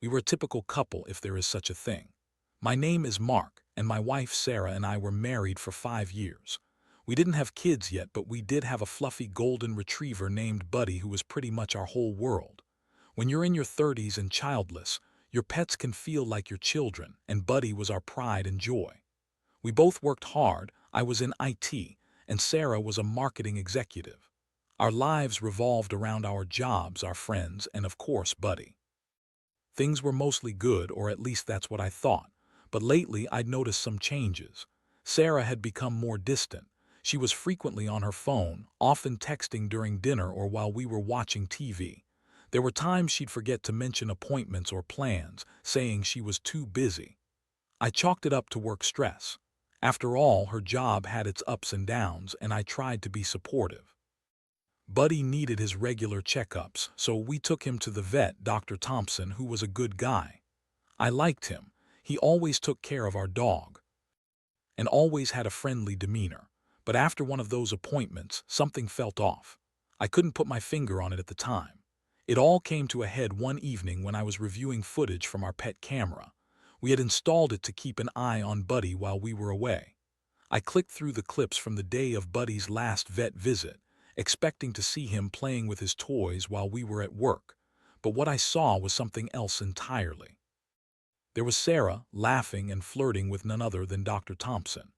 We were a typical couple, if there is such a thing. My name is Mark, and my wife Sarah and I were married for 5 years. We didn't have kids yet, but we did have a fluffy golden retriever named Buddy who was pretty much our whole world. When you're in your 30s and childless, your pets can feel like your children, and Buddy was our pride and joy. We both worked hard. I was in IT, and Sarah was a marketing executive. Our lives revolved around our jobs, our friends, and of course, Buddy. Things were mostly good, or at least that's what I thought. But lately, I'd noticed some changes. Sarah had become more distant. She was frequently on her phone, often texting during dinner or while we were watching TV. There were times she'd forget to mention appointments or plans, saying she was too busy. I chalked it up to work stress. After all, her job had its ups and downs, and I tried to be supportive. Buddy needed his regular checkups, so we took him to the vet, Dr. Thompson, who was a good guy. I liked him. He always took care of our dog and always had a friendly demeanor. But after one of those appointments, something felt off. I couldn't put my finger on it at the time. It all came to a head one evening when I was reviewing footage from our pet camera. We had installed it to keep an eye on Buddy while we were away. I clicked through the clips from the day of Buddy's last vet visit, expecting to see him playing with his toys while we were at work. But what I saw was something else entirely. There was Sarah, laughing and flirting with none other than Dr. Thompson.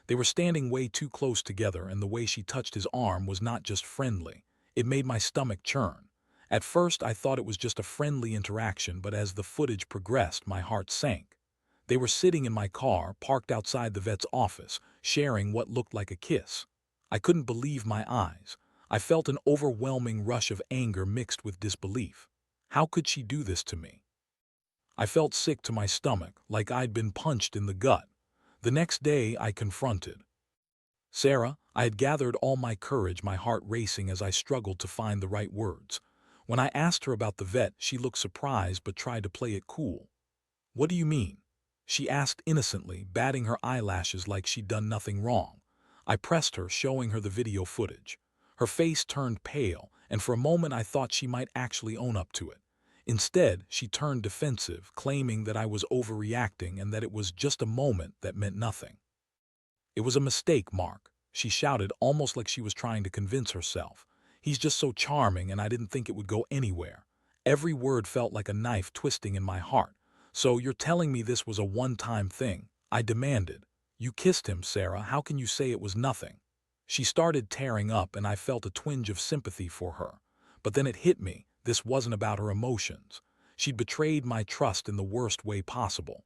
They were standing way too close together, and the way she touched his arm was not just friendly. It made my stomach churn. At first, I thought it was just a friendly interaction, but as the footage progressed, my heart sank. They were sitting in my car, parked outside the vet's office, sharing what looked like a kiss. I couldn't believe my eyes. I felt an overwhelming rush of anger mixed with disbelief. How could she do this to me? I felt sick to my stomach, like I'd been punched in the gut. The next day, I confronted Sarah. I had gathered all my courage, my heart racing as I struggled to find the right words. When I asked her about the vet, she looked surprised but tried to play it cool. "What do you mean?" she asked innocently, batting her eyelashes like she'd done nothing wrong. I pressed her, showing her the video footage. Her face turned pale, and for a moment I thought she might actually own up to it. Instead, she turned defensive, claiming that I was overreacting and that it was just a moment that meant nothing. "It was a mistake, Mark," she shouted, almost like she was trying to convince herself. "He's just so charming, and I didn't think it would go anywhere." Every word felt like a knife twisting in my heart. "So you're telling me this was a one-time thing?" I demanded. "You kissed him, Sarah. How can you say it was nothing?" She started tearing up, and I felt a twinge of sympathy for her. But then it hit me. This wasn't about her emotions. She'd betrayed my trust in the worst way possible.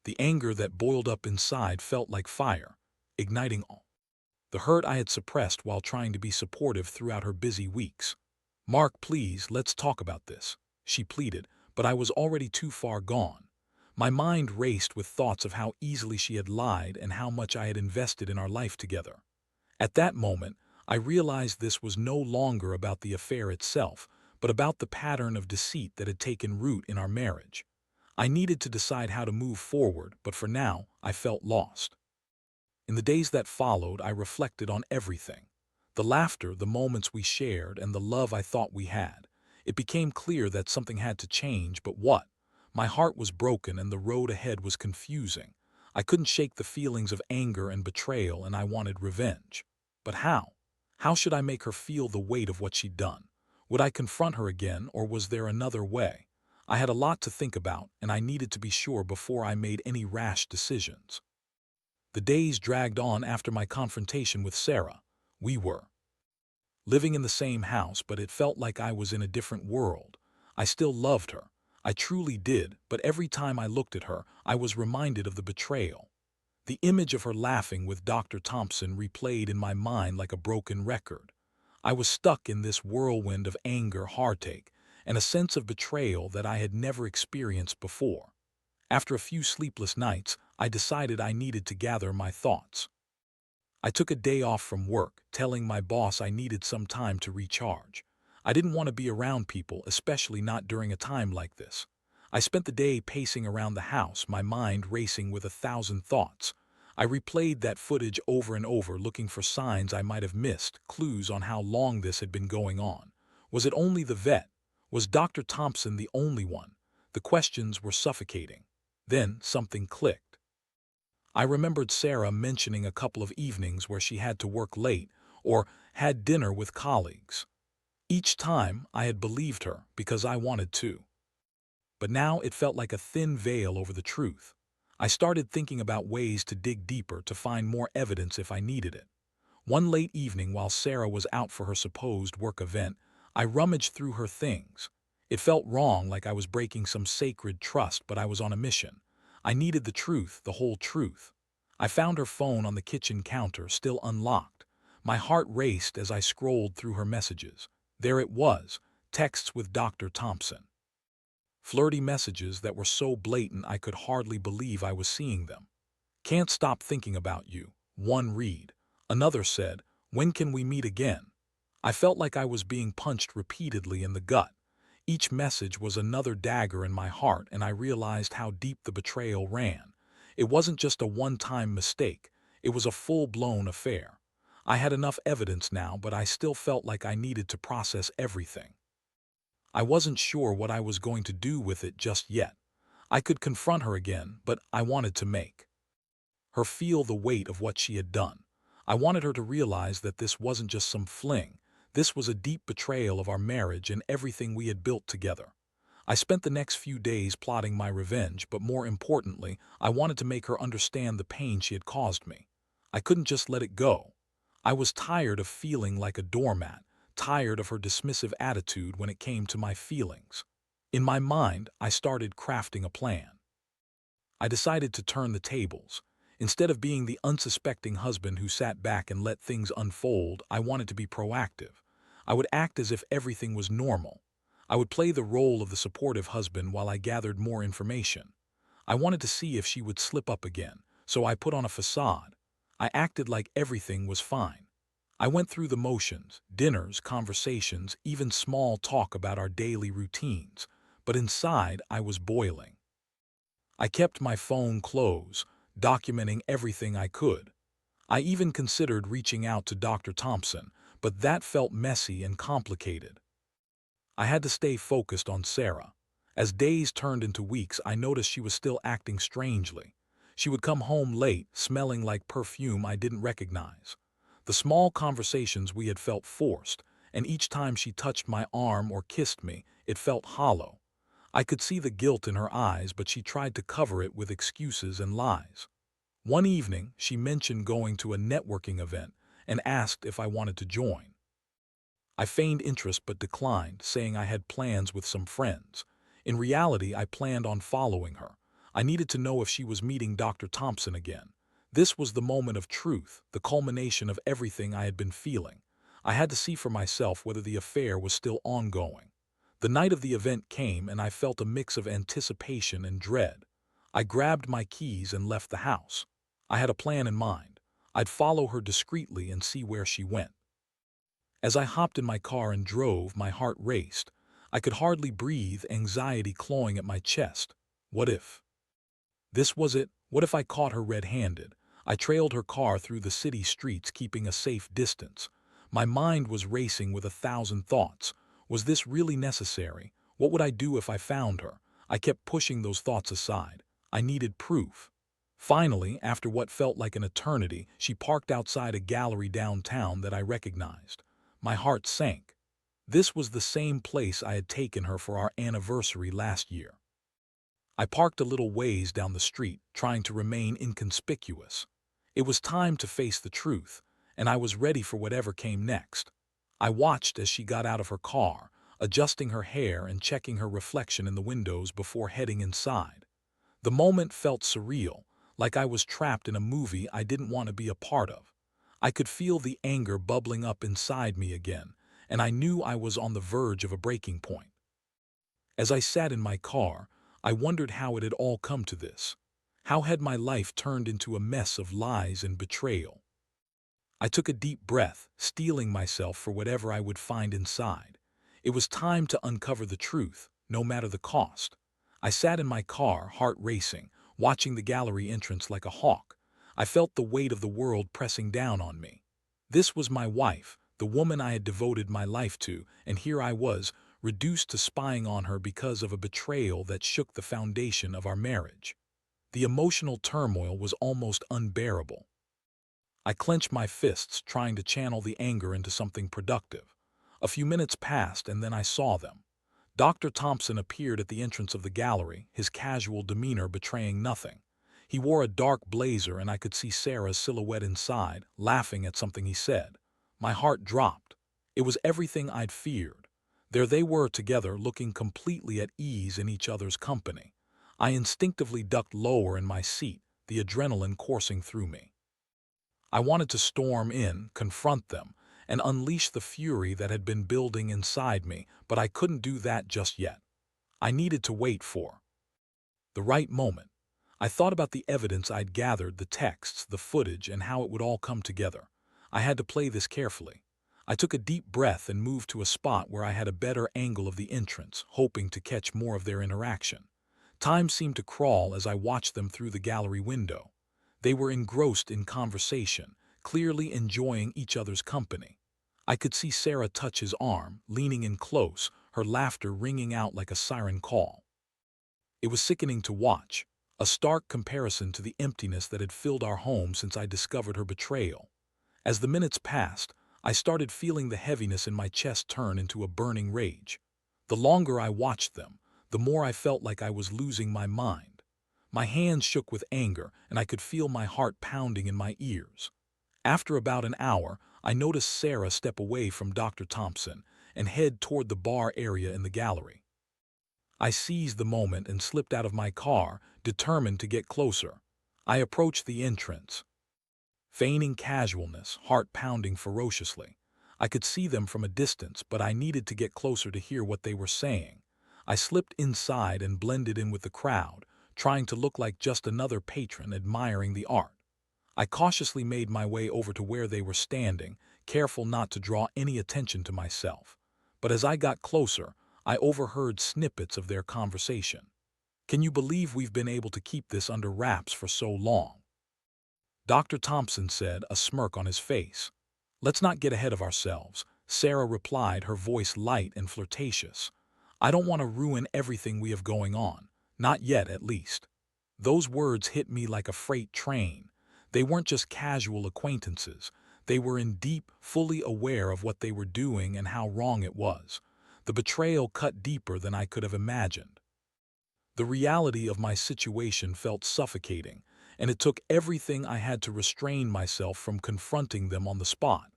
The anger that boiled up inside felt like fire, igniting all the hurt I had suppressed while trying to be supportive throughout her busy weeks. "Mark, please, let's talk about this," she pleaded, but I was already too far gone. My mind raced with thoughts of how easily she had lied and how much I had invested in our life together. At that moment, I realized this was no longer about the affair itself, but about the pattern of deceit that had taken root in our marriage. I needed to decide how to move forward, but for now, I felt lost. In the days that followed, I reflected on everything. The laughter, the moments we shared, and the love I thought we had. It became clear that something had to change, but what? My heart was broken and the road ahead was confusing. I couldn't shake the feelings of anger and betrayal, and I wanted revenge. But how? How should I make her feel the weight of what she'd done? Would I confront her again, or was there another way? I had a lot to think about, and I needed to be sure before I made any rash decisions. The days dragged on after my confrontation with Sarah. We were living in the same house, but it felt like I was in a different world. I still loved her. I truly did, but every time I looked at her, I was reminded of the betrayal. The image of her laughing with Dr. Thompson replayed in my mind like a broken record. I was stuck in this whirlwind of anger, heartache, and a sense of betrayal that I had never experienced before. After a few sleepless nights, I decided I needed to gather my thoughts. I took a day off from work, telling my boss I needed some time to recharge. I didn't want to be around people, especially not during a time like this. I spent the day pacing around the house, my mind racing with 1,000 thoughts. I replayed that footage over and over, looking for signs I might have missed, clues on how long this had been going on. Was it only the vet? Was Dr. Thompson the only one? The questions were suffocating. Then something clicked. I remembered Sarah mentioning a couple of evenings where she had to work late or had dinner with colleagues. Each time I had believed her because I wanted to. But now it felt like a thin veil over the truth. I started thinking about ways to dig deeper to find more evidence if I needed it. One late evening while Sarah was out for her supposed work event, I rummaged through her things. It felt wrong, like I was breaking some sacred trust, but I was on a mission. I needed the truth, the whole truth. I found her phone on the kitchen counter, still unlocked. My heart raced as I scrolled through her messages. There it was, texts with Dr. Thompson. Flirty messages that were so blatant I could hardly believe I was seeing them. "Can't stop thinking about you," one read. Another said, "When can we meet again?" I felt like I was being punched repeatedly in the gut. Each message was another dagger in my heart, and I realized how deep the betrayal ran. It wasn't just a one-time mistake. It was a full-blown affair. I had enough evidence now, but I still felt like I needed to process everything. I wasn't sure what I was going to do with it just yet. I could confront her again, but I wanted to make her feel the weight of what she had done. I wanted her to realize that this wasn't just some fling. This was a deep betrayal of our marriage and everything we had built together. I spent the next few days plotting my revenge, but more importantly, I wanted to make her understand the pain she had caused me. I couldn't just let it go. I was tired of feeling like a doormat, tired of her dismissive attitude when it came to my feelings. In my mind, I started crafting a plan. I decided to turn the tables. Instead of being the unsuspecting husband who sat back and let things unfold, I wanted to be proactive. I would act as if everything was normal. I would play the role of the supportive husband while I gathered more information. I wanted to see if she would slip up again, so I put on a facade. I acted like everything was fine. I went through the motions, dinners, conversations, even small talk about our daily routines, but inside I was boiling. I kept my phone close, documenting everything I could. I even considered reaching out to Dr. Thompson, but that felt messy and complicated. I had to stay focused on Sarah. As days turned into weeks, I noticed she was still acting strangely. She would come home late, smelling like perfume I didn't recognize. The small conversations we had felt forced, and each time she touched my arm or kissed me, it felt hollow. I could see the guilt in her eyes, but she tried to cover it with excuses and lies. One evening, she mentioned going to a networking event and asked if I wanted to join. I feigned interest but declined, saying I had plans with some friends. In reality, I planned on following her. I needed to know if she was meeting Dr. Thompson again. This was the moment of truth, the culmination of everything I had been feeling. I had to see for myself whether the affair was still ongoing. The night of the event came, and I felt a mix of anticipation and dread. I grabbed my keys and left the house. I had a plan in mind. I'd follow her discreetly and see where she went. As I hopped in my car and drove, my heart raced. I could hardly breathe, anxiety clawing at my chest. What if this was it? What if I caught her red-handed? I trailed her car through the city streets, keeping a safe distance. My mind was racing with 1,000 thoughts. Was this really necessary? What would I do if I found her? I kept pushing those thoughts aside. I needed proof. Finally, after what felt like an eternity, she parked outside a gallery downtown that I recognized. My heart sank. This was the same place I had taken her for our anniversary last year. I parked a little ways down the street, trying to remain inconspicuous. It was time to face the truth, and I was ready for whatever came next. I watched as she got out of her car, adjusting her hair and checking her reflection in the windows before heading inside. The moment felt surreal, like I was trapped in a movie I didn't want to be a part of. I could feel the anger bubbling up inside me again, and I knew I was on the verge of a breaking point. As I sat in my car, I wondered how it had all come to this. How had my life turned into a mess of lies and betrayal? I took a deep breath, steeling myself for whatever I would find inside. It was time to uncover the truth, no matter the cost. I sat in my car, heart racing, watching the gallery entrance like a hawk. I felt the weight of the world pressing down on me. This was my wife, the woman I had devoted my life to, and here I was, reduced to spying on her because of a betrayal that shook the foundation of our marriage. The emotional turmoil was almost unbearable. I clenched my fists, trying to channel the anger into something productive. A few minutes passed, and then I saw them. Dr. Thompson appeared at the entrance of the gallery, his casual demeanor betraying nothing. He wore a dark blazer, and I could see Sarah's silhouette inside, laughing at something he said. My heart dropped. It was everything I'd feared. There they were together, looking completely at ease in each other's company. I instinctively ducked lower in my seat, the adrenaline coursing through me. I wanted to storm in, confront them, and unleash the fury that had been building inside me, but I couldn't do that just yet. I needed to wait for the right moment. I thought about the evidence I'd gathered, the texts, the footage, and how it would all come together. I had to play this carefully. I took a deep breath and moved to a spot where I had a better angle of the entrance, hoping to catch more of their interaction. Time seemed to crawl as I watched them through the gallery window. They were engrossed in conversation, clearly enjoying each other's company. I could see Sarah touch his arm, leaning in close, her laughter ringing out like a siren call. It was sickening to watch, a stark comparison to the emptiness that had filled our home since I discovered her betrayal. As the minutes passed, I started feeling the heaviness in my chest turn into a burning rage. The longer I watched them, the more I felt like I was losing my mind. My hands shook with anger, and I could feel my heart pounding in my ears. After about an hour, I noticed Sarah step away from Dr. Thompson and head toward the bar area in the gallery. I seized the moment and slipped out of my car, determined to get closer. I approached the entrance, feigning casualness, heart pounding ferociously. I could see them from a distance, but I needed to get closer to hear what they were saying. I slipped inside and blended in with the crowd, trying to look like just another patron admiring the art. I cautiously made my way over to where they were standing, careful not to draw any attention to myself. But as I got closer, I overheard snippets of their conversation. "Can you believe we've been able to keep this under wraps for so long?" Dr. Thompson said, a smirk on his face. "Let's not get ahead of ourselves," Sarah replied, her voice light and flirtatious. "I don't want to ruin everything we have going on. Not yet, at least." Those words hit me like a freight train. They weren't just casual acquaintances. They were in deep, fully aware of what they were doing and how wrong it was. The betrayal cut deeper than I could have imagined. The reality of my situation felt suffocating, and it took everything I had to restrain myself from confronting them on the spot.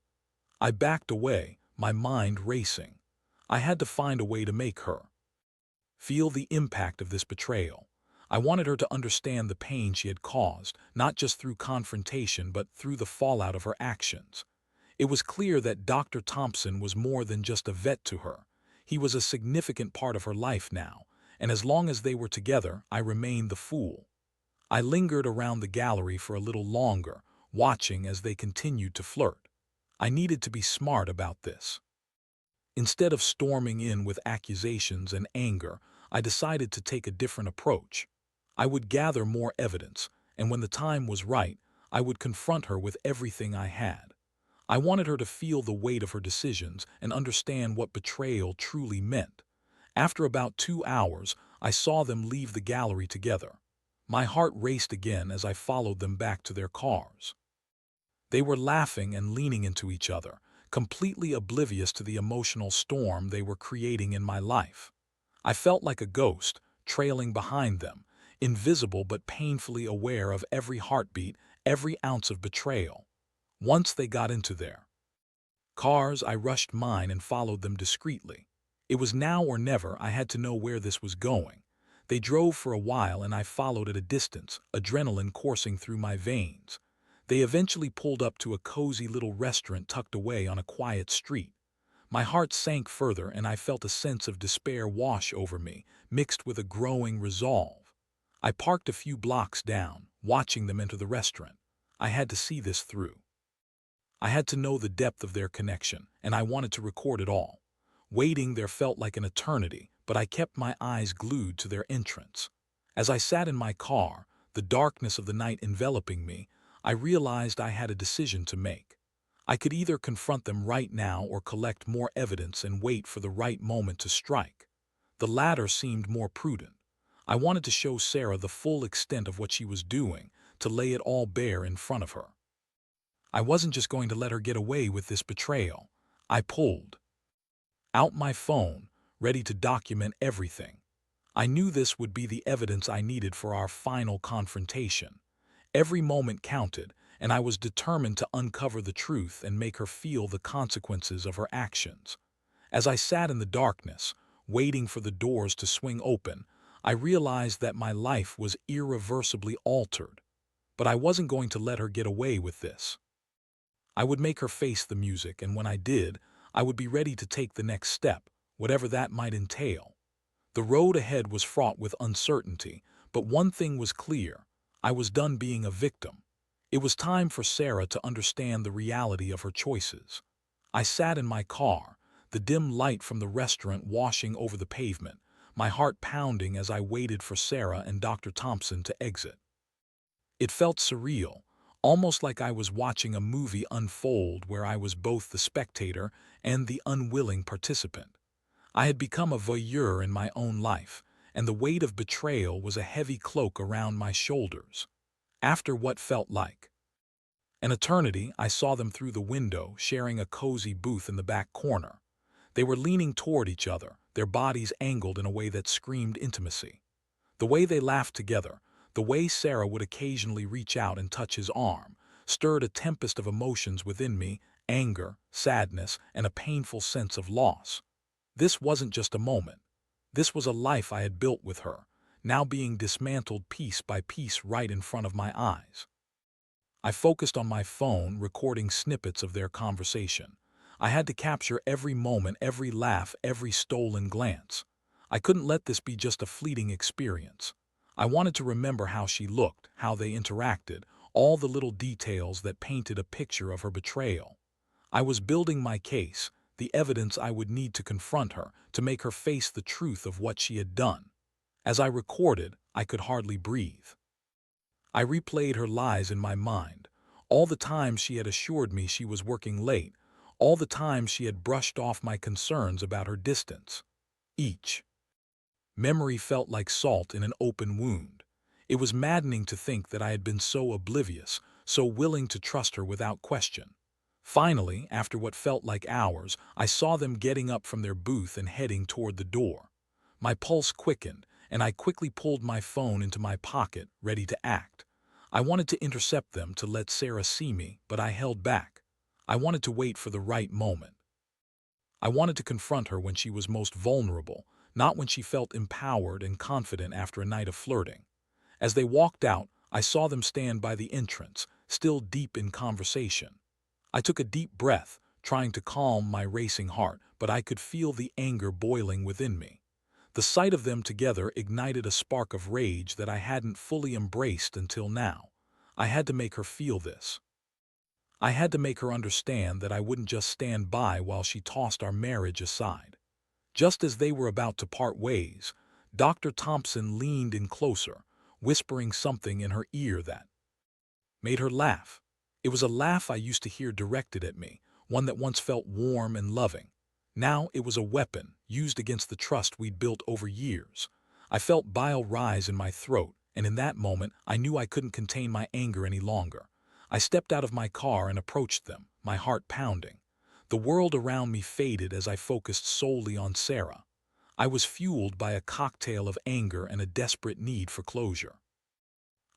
I backed away, my mind racing. I had to find a way to make her feel the impact of this betrayal. I wanted her to understand the pain she had caused, not just through confrontation but through the fallout of her actions. It was clear that Dr. Thompson was more than just a vet to her. He was a significant part of her life now, and as long as they were together, I remained the fool. I lingered around the gallery for a little longer, watching as they continued to flirt. I needed to be smart about this. Instead of storming in with accusations and anger, I decided to take a different approach. I would gather more evidence, and when the time was right, I would confront her with everything I had. I wanted her to feel the weight of her decisions and understand what betrayal truly meant. After about 2 hours, I saw them leave the gallery together. My heart raced again as I followed them back to their cars. They were laughing and leaning into each other, completely oblivious to the emotional storm they were creating in my life. I felt like a ghost, trailing behind them, invisible but painfully aware of every heartbeat, every ounce of betrayal. Once they got into their cars, I rushed mine and followed them discreetly. It was now or never. I had to know where this was going. They drove for a while and I followed at a distance, adrenaline coursing through my veins. They eventually pulled up to a cozy little restaurant tucked away on a quiet street. My heart sank further and I felt a sense of despair wash over me, mixed with a growing resolve. I parked a few blocks down, watching them enter the restaurant. I had to see this through. I had to know the depth of their connection, and I wanted to record it all. Waiting there felt like an eternity, but I kept my eyes glued to their entrance. As I sat in my car, the darkness of the night enveloping me, I realized I had a decision to make. I could either confront them right now or collect more evidence and wait for the right moment to strike. The latter seemed more prudent. I wanted to show Sarah the full extent of what she was doing, to lay it all bare in front of her. I wasn't just going to let her get away with this betrayal. I pulled out my phone, ready to document everything. I knew this would be the evidence I needed for our final confrontation. Every moment counted, and I was determined to uncover the truth and make her feel the consequences of her actions. As I sat in the darkness, waiting for the doors to swing open, I realized that my life was irreversibly altered. But I wasn't going to let her get away with this. I would make her face the music, and when I did, I would be ready to take the next step, whatever that might entail. The road ahead was fraught with uncertainty, but one thing was clear: I was done being a victim. It was time for Sarah to understand the reality of her choices. I sat in my car, the dim light from the restaurant washing over the pavement, my heart pounding as I waited for Sarah and Dr. Thompson to exit. It felt surreal, almost like I was watching a movie unfold where I was both the spectator and the unwilling participant. I had become a voyeur in my own life, and the weight of betrayal was a heavy cloak around my shoulders. After what felt like an eternity, I saw them through the window, sharing a cozy booth in the back corner. They were leaning toward each other, their bodies angled in a way that screamed intimacy. The way they laughed together, the way Sarah would occasionally reach out and touch his arm, stirred a tempest of emotions within me: anger, sadness, and a painful sense of loss. This wasn't just a moment. This was a life I had built with her, now being dismantled piece by piece right in front of my eyes. I focused on my phone, recording snippets of their conversation. I had to capture every moment, every laugh, every stolen glance. I couldn't let this be just a fleeting experience. I wanted to remember how she looked, how they interacted, all the little details that painted a picture of her betrayal. I was building my case, the evidence I would need to confront her, to make her face the truth of what she had done. As I recorded, I could hardly breathe. I replayed her lies in my mind, all the times she had assured me she was working late, all the times she had brushed off my concerns about her distance. Each memory felt like salt in an open wound. It was maddening to think that I had been so oblivious, so willing to trust her without question. Finally, after what felt like hours, I saw them getting up from their booth and heading toward the door. My pulse quickened, and I quickly pulled my phone into my pocket, ready to act. I wanted to intercept them, to let Sarah see me, but I held back. I wanted to wait for the right moment. I wanted to confront her when she was most vulnerable, not when she felt empowered and confident after a night of flirting. As they walked out, I saw them stand by the entrance, still deep in conversation. I took a deep breath, trying to calm my racing heart, but I could feel the anger boiling within me. The sight of them together ignited a spark of rage that I hadn't fully embraced until now. I had to make her feel this. I had to make her understand that I wouldn't just stand by while she tossed our marriage aside. Just as they were about to part ways, Dr. Thompson leaned in closer, whispering something in her ear that made her laugh. It was a laugh I used to hear directed at me, one that once felt warm and loving. Now it was a weapon, used against the trust we'd built over years. I felt bile rise in my throat, and in that moment I knew I couldn't contain my anger any longer. I stepped out of my car and approached them, my heart pounding. The world around me faded as I focused solely on Sarah. I was fueled by a cocktail of anger and a desperate need for closure.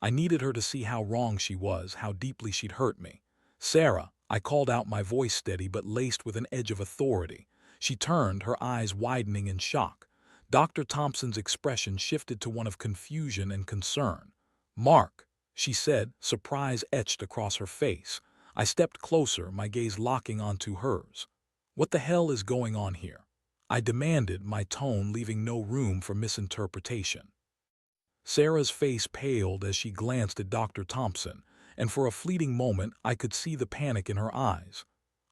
I needed her to see how wrong she was, how deeply she'd hurt me. "Sarah," I called out, my voice steady but laced with an edge of authority. She turned, her eyes widening in shock. Dr. Thompson's expression shifted to one of confusion and concern. "Mark," she said, surprise etched across her face. I stepped closer, my gaze locking onto hers. "What the hell is going on here?" I demanded, my tone leaving no room for misinterpretation. Sarah's face paled as she glanced at Dr. Thompson, and for a fleeting moment I could see the panic in her eyes.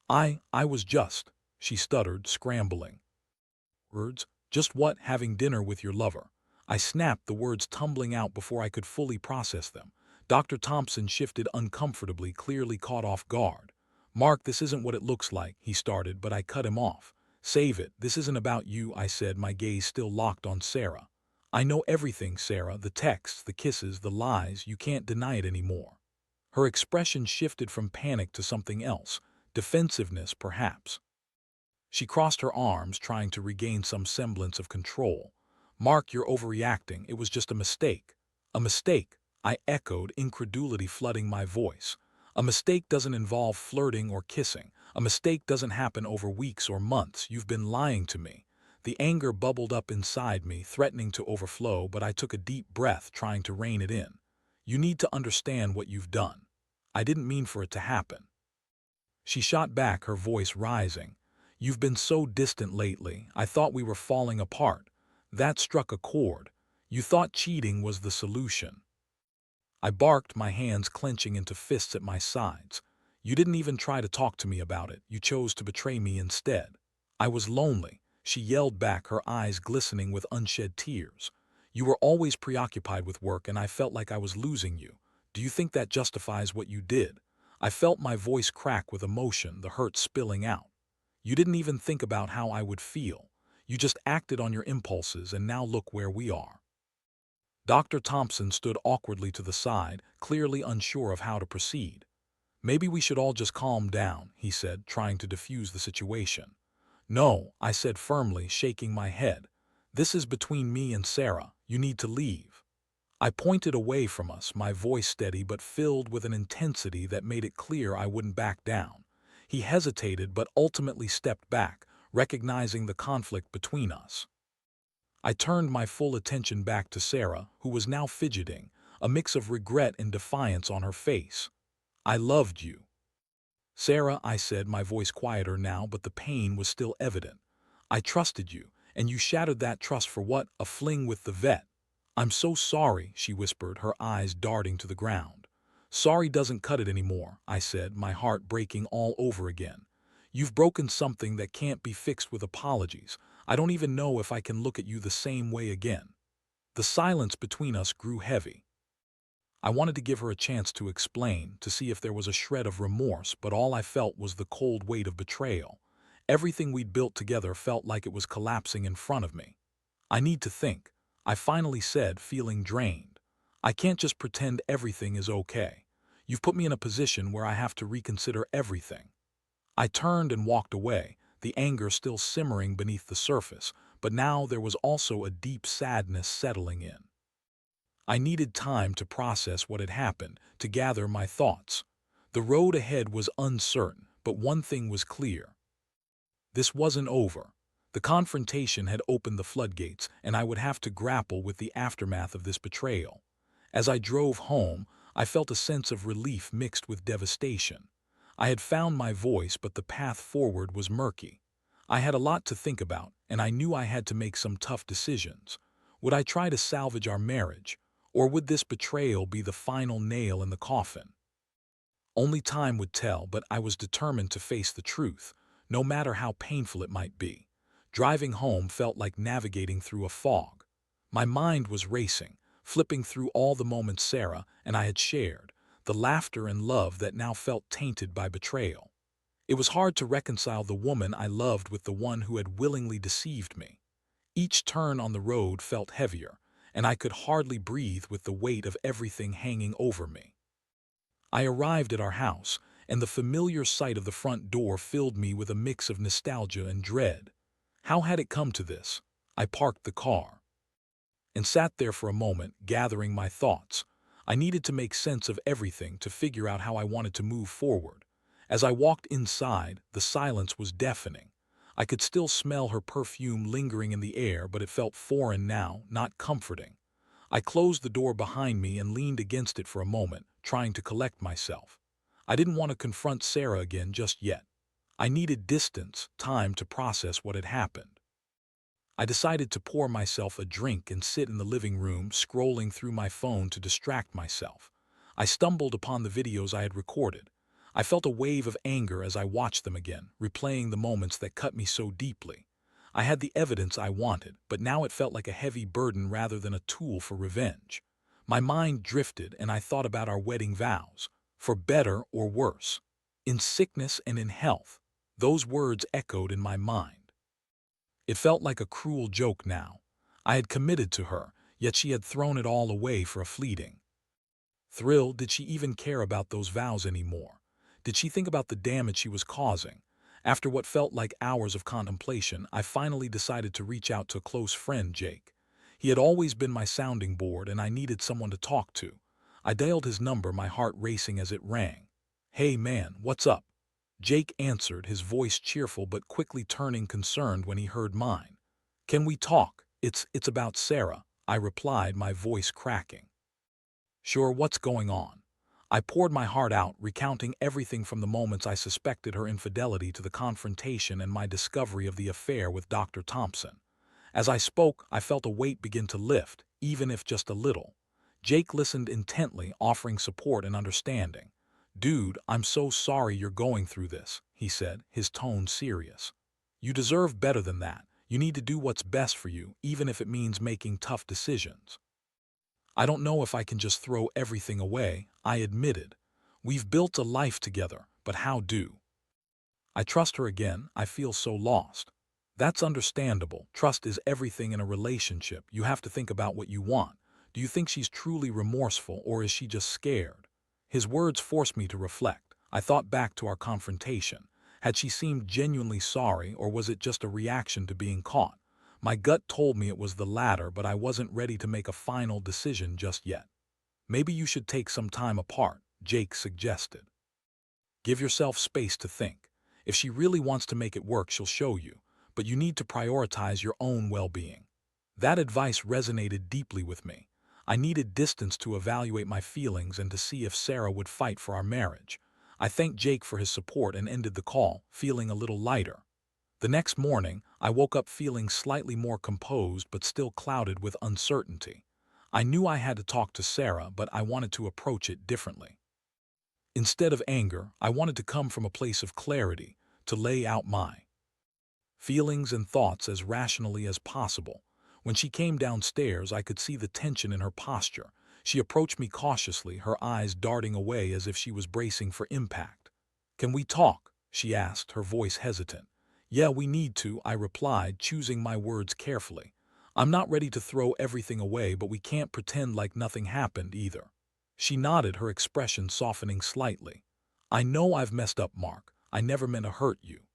I was just," she stuttered, scrambling words. "Just what? Having dinner with your lover." I snapped, the words tumbling out before I could fully process them. Dr. Thompson shifted uncomfortably, clearly caught off guard. "Mark, this isn't what it looks like," he started, but I cut him off. "Save it. This isn't about you," I said, my gaze still locked on Sarah. "I know everything, Sarah, the texts, the kisses, the lies. You can't deny it anymore." Her expression shifted from panic to something else, defensiveness, perhaps. She crossed her arms, trying to regain some semblance of control. "Mark, you're overreacting. It was just a mistake." "A mistake?" I echoed, incredulity flooding my voice. "A mistake doesn't involve flirting or kissing. A mistake doesn't happen over weeks or months. You've been lying to me." The anger bubbled up inside me, threatening to overflow, but I took a deep breath, trying to rein it in. "You need to understand what you've done. I didn't mean for it to happen." She shot back, her voice rising. "You've been so distant lately. I thought we were falling apart. That struck a chord. You thought cheating was the solution." I barked, my hands clenching into fists at my sides. "You didn't even try to talk to me about it. You chose to betray me instead." "I was lonely," she yelled back, her eyes glistening with unshed tears. "You were always preoccupied with work, and I felt like I was losing you. Do you think that justifies what you did?" I felt my voice crack with emotion, the hurt spilling out. "You didn't even think about how I would feel. You just acted on your impulses, and now look where we are." Dr. Thompson stood awkwardly to the side, clearly unsure of how to proceed. "Maybe we should all just calm down," he said, trying to defuse the situation. "No," I said firmly, shaking my head. "This is between me and Sarah. You need to leave." I pointed away from us, my voice steady but filled with an intensity that made it clear I wouldn't back down. He hesitated but ultimately stepped back, recognizing the conflict between us. I turned my full attention back to Sarah, who was now fidgeting, a mix of regret and defiance on her face. "I loved you." "Sarah," I said, my voice quieter now, but the pain was still evident. "I trusted you, and you shattered that trust for what? A fling with the vet." "I'm so sorry," she whispered, her eyes darting to the ground. "Sorry doesn't cut it anymore," I said, my heart breaking all over again. "You've broken something that can't be fixed with apologies. I don't even know if I can look at you the same way again." The silence between us grew heavy. I wanted to give her a chance to explain, to see if there was a shred of remorse, but all I felt was the cold weight of betrayal. Everything we'd built together felt like it was collapsing in front of me. "I need to think," I finally said, feeling drained. "I can't just pretend everything is okay. You've put me in a position where I have to reconsider everything." I turned and walked away, the anger still simmering beneath the surface, but now there was also a deep sadness settling in. I needed time to process what had happened, to gather my thoughts. The road ahead was uncertain, but one thing was clear. This wasn't over. The confrontation had opened the floodgates, and I would have to grapple with the aftermath of this betrayal. As I drove home, I felt a sense of relief mixed with devastation. I had found my voice, but the path forward was murky. I had a lot to think about, and I knew I had to make some tough decisions. Would I try to salvage our marriage, or would this betrayal be the final nail in the coffin? Only time would tell, but I was determined to face the truth, no matter how painful it might be. Driving home felt like navigating through a fog. My mind was racing, flipping through all the moments Sarah and I had shared, the laughter and love that now felt tainted by betrayal. It was hard to reconcile the woman I loved with the one who had willingly deceived me. Each turn on the road felt heavier, and I could hardly breathe with the weight of everything hanging over me. I arrived at our house, and the familiar sight of the front door filled me with a mix of nostalgia and dread. How had it come to this? I parked the car and sat there for a moment, gathering my thoughts. I needed to make sense of everything, to figure out how I wanted to move forward. As I walked inside, the silence was deafening. I could still smell her perfume lingering in the air, but it felt foreign now, not comforting. I closed the door behind me and leaned against it for a moment, trying to collect myself. I didn't want to confront Sarah again just yet. I needed distance, time to process what had happened. I decided to pour myself a drink and sit in the living room, scrolling through my phone to distract myself. I stumbled upon the videos I had recorded. I felt a wave of anger as I watched them again, replaying the moments that cut me so deeply. I had the evidence I wanted, but now it felt like a heavy burden rather than a tool for revenge. My mind drifted, and I thought about our wedding vows, for better or worse. In sickness and in health, those words echoed in my mind. It felt like a cruel joke now. I had committed to her, yet she had thrown it all away for a fleeting thrill. Did she even care about those vows anymore? Did she think about the damage she was causing? After what felt like hours of contemplation, I finally decided to reach out to a close friend, Jake. He had always been my sounding board, and I needed someone to talk to. I dialed his number, my heart racing as it rang. "Hey man, what's up?" Jake answered, his voice cheerful but quickly turning concerned when he heard mine. "Can we talk? It's about Sarah," I replied, my voice cracking. "Sure, what's going on?" I poured my heart out, recounting everything from the moments I suspected her infidelity to the confrontation and my discovery of the affair with Dr. Thompson. As I spoke, I felt a weight begin to lift, even if just a little. Jake listened intently, offering support and understanding. "Dude, I'm so sorry you're going through this," he said, his tone serious. "You deserve better than that. You need to do what's best for you, even if it means making tough decisions." "I don't know if I can just throw everything away," I admitted. "We've built a life together, but how do I trust her again? I feel so lost." "That's understandable. Trust is everything in a relationship. You have to think about what you want. Do you think she's truly remorseful, or is she just scared?" His words forced me to reflect. I thought back to our confrontation. Had she seemed genuinely sorry, or was it just a reaction to being caught? My gut told me it was the latter, but I wasn't ready to make a final decision just yet. "Maybe you should take some time apart," Jake suggested. "Give yourself space to think. If she really wants to make it work, she'll show you, but you need to prioritize your own well-being." That advice resonated deeply with me. I needed distance to evaluate my feelings and to see if Sarah would fight for our marriage. I thanked Jake for his support and ended the call, feeling a little lighter. The next morning, I woke up feeling slightly more composed but still clouded with uncertainty. I knew I had to talk to Sarah, but I wanted to approach it differently. Instead of anger, I wanted to come from a place of clarity, to lay out my feelings and thoughts as rationally as possible. When she came downstairs, I could see the tension in her posture. She approached me cautiously, her eyes darting away as if she was bracing for impact. "Can we talk?" she asked, her voice hesitant. "Yeah, we need to," I replied, choosing my words carefully. "I'm not ready to throw everything away, but we can't pretend like nothing happened either." She nodded, her expression softening slightly. "I know I've messed up, Mark. I never meant to hurt you.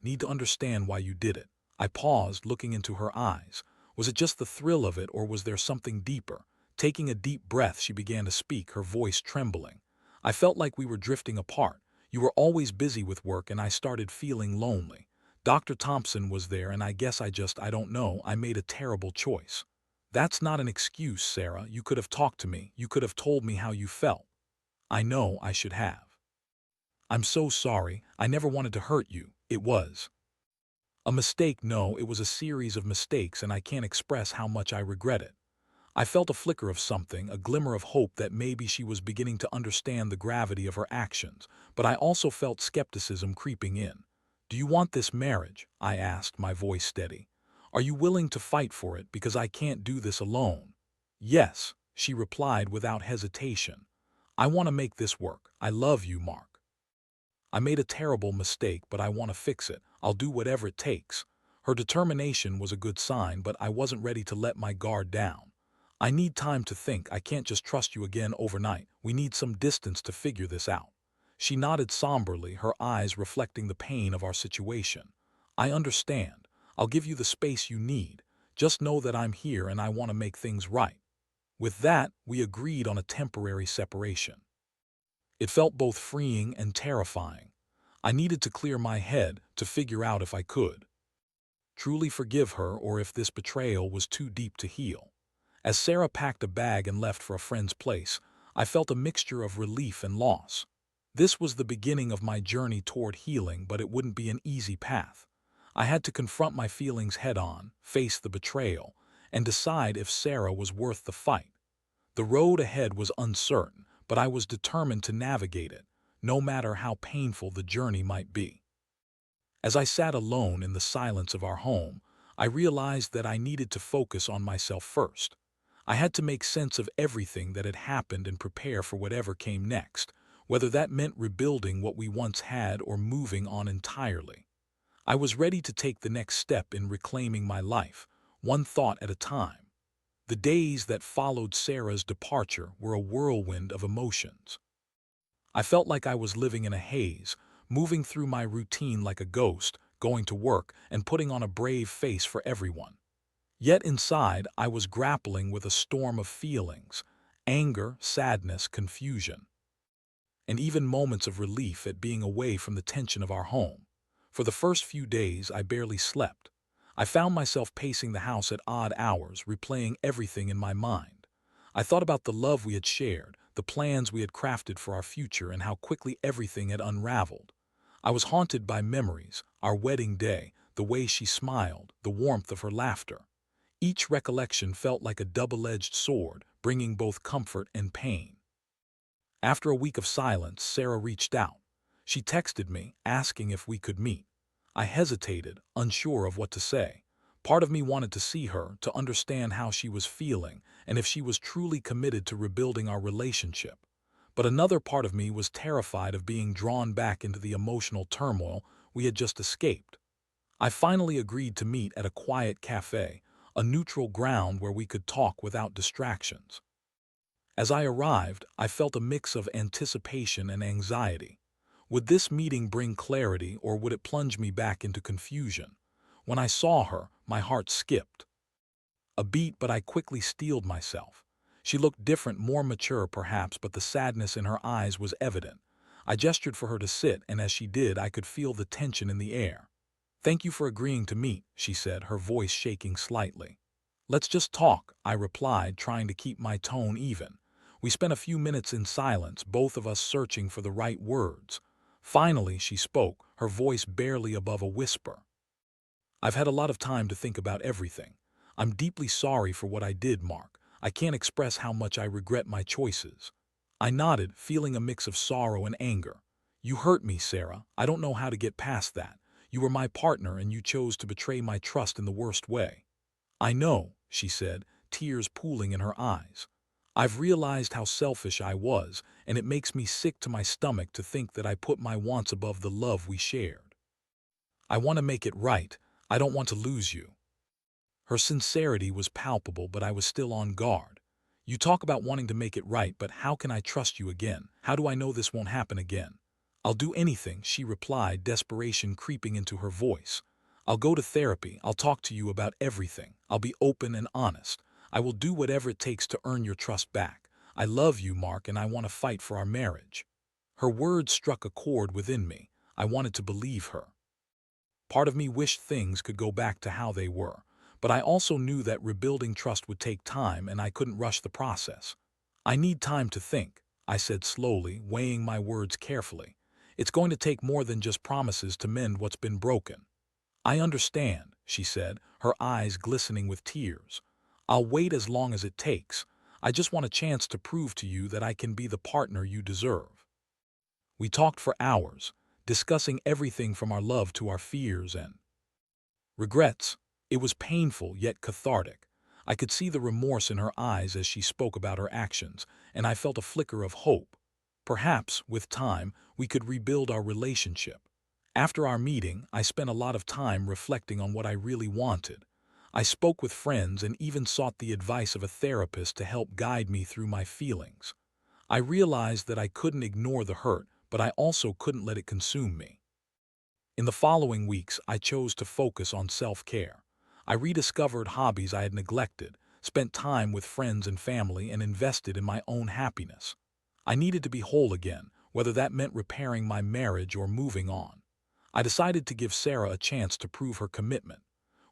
Need to understand why you did it." I paused, looking into her eyes. Was it just the thrill of it, or was there something deeper? Taking a deep breath, she began to speak, her voice trembling. "I felt like we were drifting apart. You were always busy with work, and I started feeling lonely. Dr. Thompson was there, and I guess I don't know, I made a terrible choice." "That's not an excuse, Sarah. You could have talked to me. You could have told me how you felt." "I know I should have. I'm so sorry. I never wanted to hurt you. It was a mistake." "No, it was a series of mistakes, and I can't express how much I regret it." I felt a flicker of something, a glimmer of hope that maybe she was beginning to understand the gravity of her actions, but I also felt skepticism creeping in. "Do you want this marriage?" I asked, my voice steady. "Are you willing to fight for it, because I can't do this alone?" "Yes," she replied without hesitation. "I want to make this work. I love you, Mark. I made a terrible mistake, but I want to fix it. I'll do whatever it takes." Her determination was a good sign, but I wasn't ready to let my guard down. "I need time to think. I can't just trust you again overnight. We need some distance to figure this out." She nodded somberly, her eyes reflecting the pain of our situation. "I understand. I'll give you the space you need. Just know that I'm here and I want to make things right." With that, we agreed on a temporary separation. It felt both freeing and terrifying. I needed to clear my head to figure out if I could truly forgive her, or if this betrayal was too deep to heal. As Sarah packed a bag and left for a friend's place, I felt a mixture of relief and loss. This was the beginning of my journey toward healing, but it wouldn't be an easy path. I had to confront my feelings head-on, face the betrayal, and decide if Sarah was worth the fight. The road ahead was uncertain, but I was determined to navigate it, no matter how painful the journey might be. As I sat alone in the silence of our home, I realized that I needed to focus on myself first. I had to make sense of everything that had happened and prepare for whatever came next, whether that meant rebuilding what we once had or moving on entirely. I was ready to take the next step in reclaiming my life, one thought at a time. The days that followed Sarah's departure were a whirlwind of emotions. I felt like I was living in a haze, moving through my routine like a ghost, going to work and putting on a brave face for everyone. Yet inside, I was grappling with a storm of feelings: anger, sadness, confusion, and even moments of relief at being away from the tension of our home. For the first few days, I barely slept. I found myself pacing the house at odd hours, replaying everything in my mind. I thought about the love we had shared, the plans we had crafted for our future, and how quickly everything had unraveled. I was haunted by memories: our wedding day, the way she smiled, the warmth of her laughter. Each recollection felt like a double-edged sword, bringing both comfort and pain. After a week of silence, Sarah reached out. She texted me, asking if we could meet. I hesitated, unsure of what to say. Part of me wanted to see her, to understand how she was feeling, and if she was truly committed to rebuilding our relationship. But another part of me was terrified of being drawn back into the emotional turmoil we had just escaped. I finally agreed to meet at a quiet cafe, a neutral ground where we could talk without distractions. As I arrived, I felt a mix of anticipation and anxiety. Would this meeting bring clarity, or would it plunge me back into confusion? When I saw her, my heart skipped a beat, but I quickly steeled myself. She looked different, more mature perhaps, but the sadness in her eyes was evident. I gestured for her to sit, and as she did, I could feel the tension in the air. "Thank you for agreeing to meet," she said, her voice shaking slightly. "Let's just talk," I replied, trying to keep my tone even. We spent a few minutes in silence, both of us searching for the right words. Finally, she spoke, her voice barely above a whisper. "I've had a lot of time to think about everything. I'm deeply sorry for what I did, Mark. I can't express how much I regret my choices." I nodded, feeling a mix of sorrow and anger. "You hurt me, Sarah. I don't know how to get past that. You were my partner, and you chose to betray my trust in the worst way." "I know," she said, tears pooling in her eyes. "I've realized how selfish I was, and it makes me sick to my stomach to think that I put my wants above the love we shared. I want to make it right. I don't want to lose you." Her sincerity was palpable, but I was still on guard. "You talk about wanting to make it right, but how can I trust you again? How do I know this won't happen again?" "I'll do anything," she replied, desperation creeping into her voice. "I'll go to therapy. I'll talk to you about everything. I'll be open and honest. I will do whatever it takes to earn your trust back. I love you, Mark, and I want to fight for our marriage." Her words struck a chord within me. I wanted to believe her. Part of me wished things could go back to how they were, but I also knew that rebuilding trust would take time, and I couldn't rush the process. "I need time to think," I said slowly, weighing my words carefully. "It's going to take more than just promises to mend what's been broken." "I understand," she said, her eyes glistening with tears. "I'll wait as long as it takes. I just want a chance to prove to you that I can be the partner you deserve." We talked for hours, discussing everything from our love to our fears and regrets. It was painful yet cathartic. I could see the remorse in her eyes as she spoke about her actions, and I felt a flicker of hope. Perhaps, with time, we could rebuild our relationship. After our meeting, I spent a lot of time reflecting on what I really wanted. I spoke with friends and even sought the advice of a therapist to help guide me through my feelings. I realized that I couldn't ignore the hurt, but I also couldn't let it consume me. In the following weeks, I chose to focus on self-care. I rediscovered hobbies I had neglected, spent time with friends and family, and invested in my own happiness. I needed to be whole again, whether that meant repairing my marriage or moving on. I decided to give Sarah a chance to prove her commitment.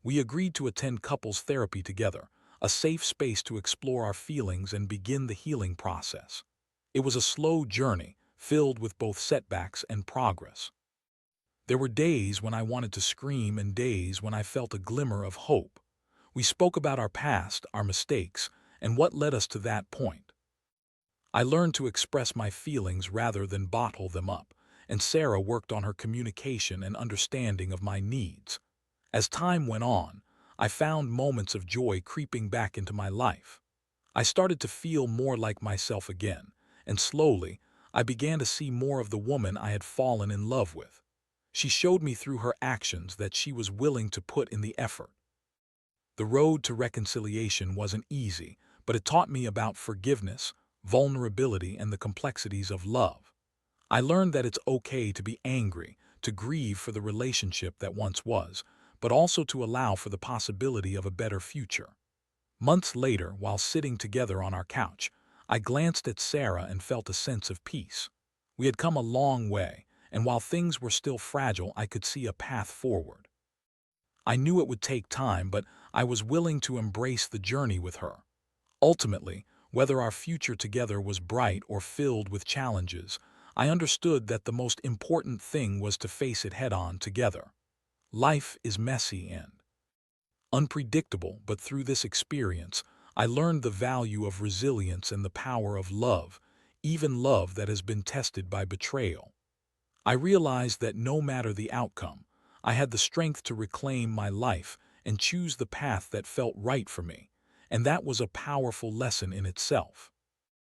We agreed to attend couples therapy together, a safe space to explore our feelings and begin the healing process. It was a slow journey, filled with both setbacks and progress. There were days when I wanted to scream and days when I felt a glimmer of hope. We spoke about our past, our mistakes, and what led us to that point. I learned to express my feelings rather than bottle them up, and Sarah worked on her communication and understanding of my needs. As time went on, I found moments of joy creeping back into my life. I started to feel more like myself again, and slowly, I began to see more of the woman I had fallen in love with. She showed me through her actions that she was willing to put in the effort. The road to reconciliation wasn't easy, but it taught me about forgiveness, vulnerability, and the complexities of love. I learned that it's okay to be angry, to grieve for the relationship that once was, but also to allow for the possibility of a better future. Months later, while sitting together on our couch, I glanced at Sarah and felt a sense of peace. We had come a long way, and while things were still fragile, I could see a path forward. I knew it would take time, but I was willing to embrace the journey with her. Ultimately, whether our future together was bright or filled with challenges, I understood that the most important thing was to face it head-on together. Life is messy and unpredictable, but through this experience, I learned the value of resilience and the power of love, even love that has been tested by betrayal. I realized that no matter the outcome, I had the strength to reclaim my life and choose the path that felt right for me, and that was a powerful lesson in itself.